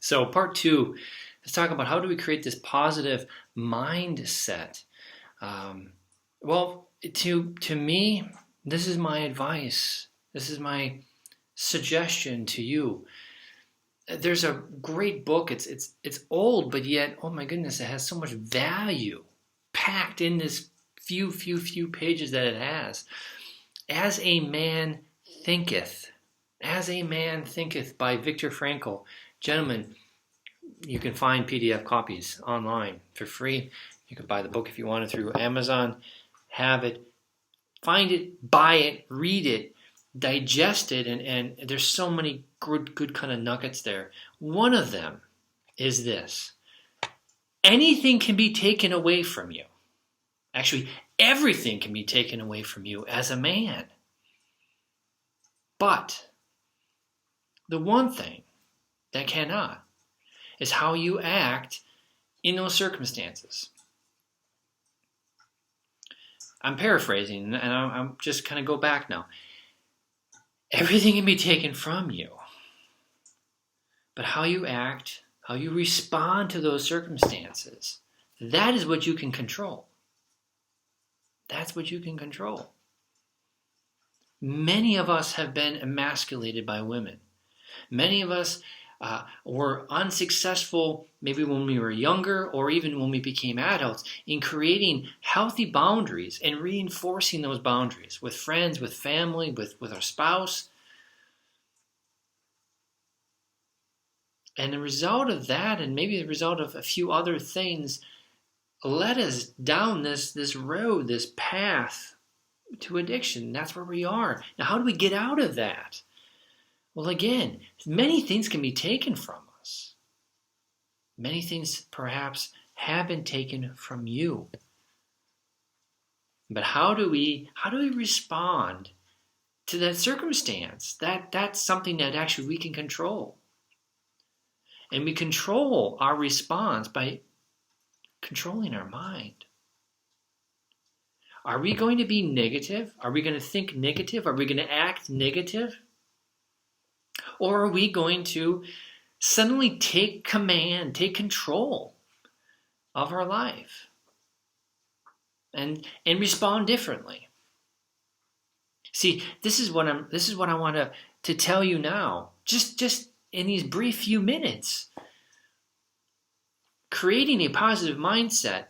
So part two, let's talk about how do we create this positive mindset. Um, well, to me, this is my advice. This is my suggestion to you. There's a great book. It's old, but yet, oh my goodness, it has so much value packed in this few pages that it has. As a Man Thinketh. As a Man Thinketh by Viktor Frankl. Gentlemen, you can find PDF copies online for free. You can buy the book if you want it through Amazon. Have it. Find it, buy it, read it, digest it, and there's so many good kind of nuggets there. One of them is this. Anything can be taken away from you. Actually, everything can be taken away from you as a man. But the one thing that cannot is how you act in those circumstances. I'm paraphrasing, and I'm just kind of go back now. Everything can be taken from you. But how you act, how you respond to those circumstances, that is what you can control. That's what you can control. Many of us have been emasculated by women. Many of us were unsuccessful maybe when we were younger or even when we became adults in creating healthy boundaries and reinforcing those boundaries with friends, with family, with our spouse. And the result of that, and maybe the result of a few other things, led us down this road, this path to addiction. That's where we are. Now, how do we get out of that? Well, again, many things can be taken from us. Many things perhaps have been taken from you. But how do we respond to that circumstance? That's something that actually we can control. And we control our response by controlling our mind. Are we going to be negative? Are we going to think negative? Are we going to act negative? Or are we going to suddenly take command, take control of our life and respond differently? See, this is what I want to tell you now. Just in these brief few minutes. Creating a positive mindset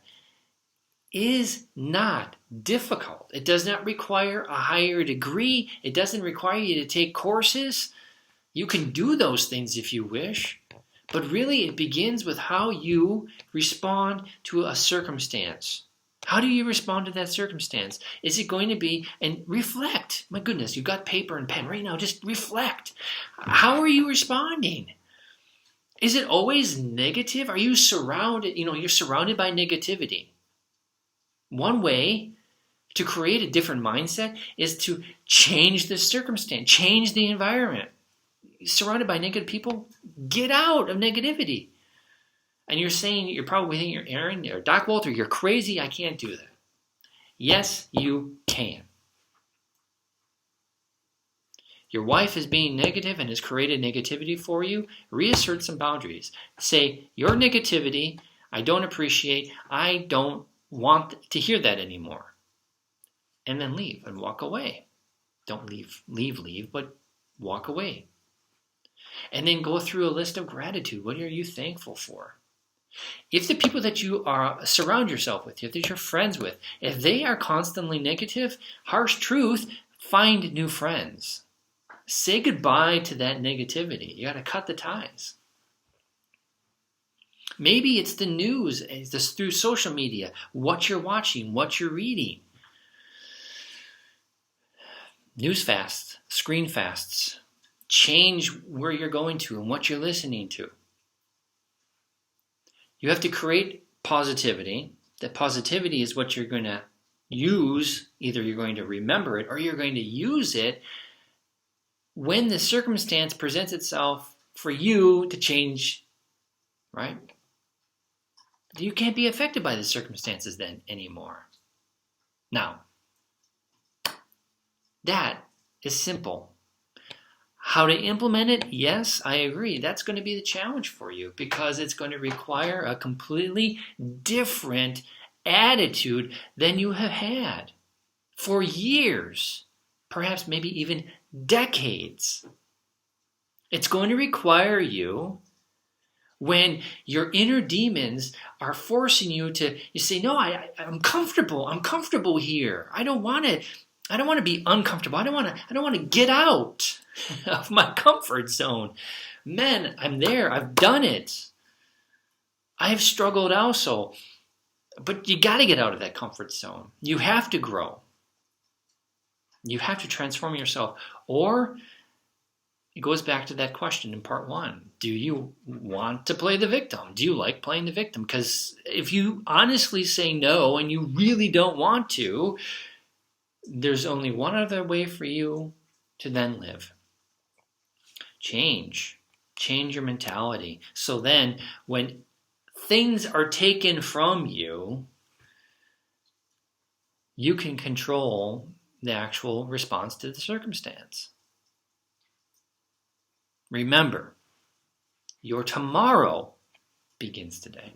is not difficult. It does not require a higher degree. It doesn't require you to take courses. You can do those things if you wish, but really it begins with how you respond to a circumstance. How do you respond to that circumstance? Is it going to be, and reflect. My goodness, you've got paper and pen right now. Just reflect. How are you responding? Is it always negative? Are you surrounded, you're surrounded by negativity. One way to create a different mindset is to change the circumstance, change the environment. Surrounded by negative people, get out of negativity. And you're probably thinking, you're Aaron or Doc Walter, you're crazy, I can't do that. Yes, you can. Your wife is being negative and has created negativity for you. Reassert some boundaries. Say, your negativity, I don't appreciate, I don't want to hear that anymore. And then leave and walk away. Don't leave, but walk away. And then go through a list of gratitude. What are you thankful for? If the people that you surround yourself with, that you're friends with, if they are constantly negative, harsh truth, find new friends. Say goodbye to that negativity. You got to cut the ties. Maybe it's the news, it's through social media, what you're watching, what you're reading. News fasts, screen fasts. Change where you're going to and what you're listening to. You have to create positivity. That positivity is what you're going to use. Either you're going to remember it or you're going to use it when the circumstance presents itself for you to change, right? You can't be affected by the circumstances then anymore. Now, that is simple. How to implement it? Yes, I agree. That's going to be the challenge for you because it's going to require a completely different attitude than you have had for years, perhaps maybe even decades. It's going to require you, when your inner demons are forcing you to, you say, no, I'm comfortable here. I don't want to be uncomfortable. I don't want to get out of my comfort zone. Man, I'm there. I've done it. I have struggled also. But you got to get out of that comfort zone. You have to grow. You have to transform yourself. Or it goes back to that question in part 1. Do you want to play the victim? Do you like playing the victim? Because if you honestly say no and you really don't want to, there's only one other way for you to then live. Change your mentality. So then when things are taken from you, you can control the actual response to the circumstance. Remember, your tomorrow begins today.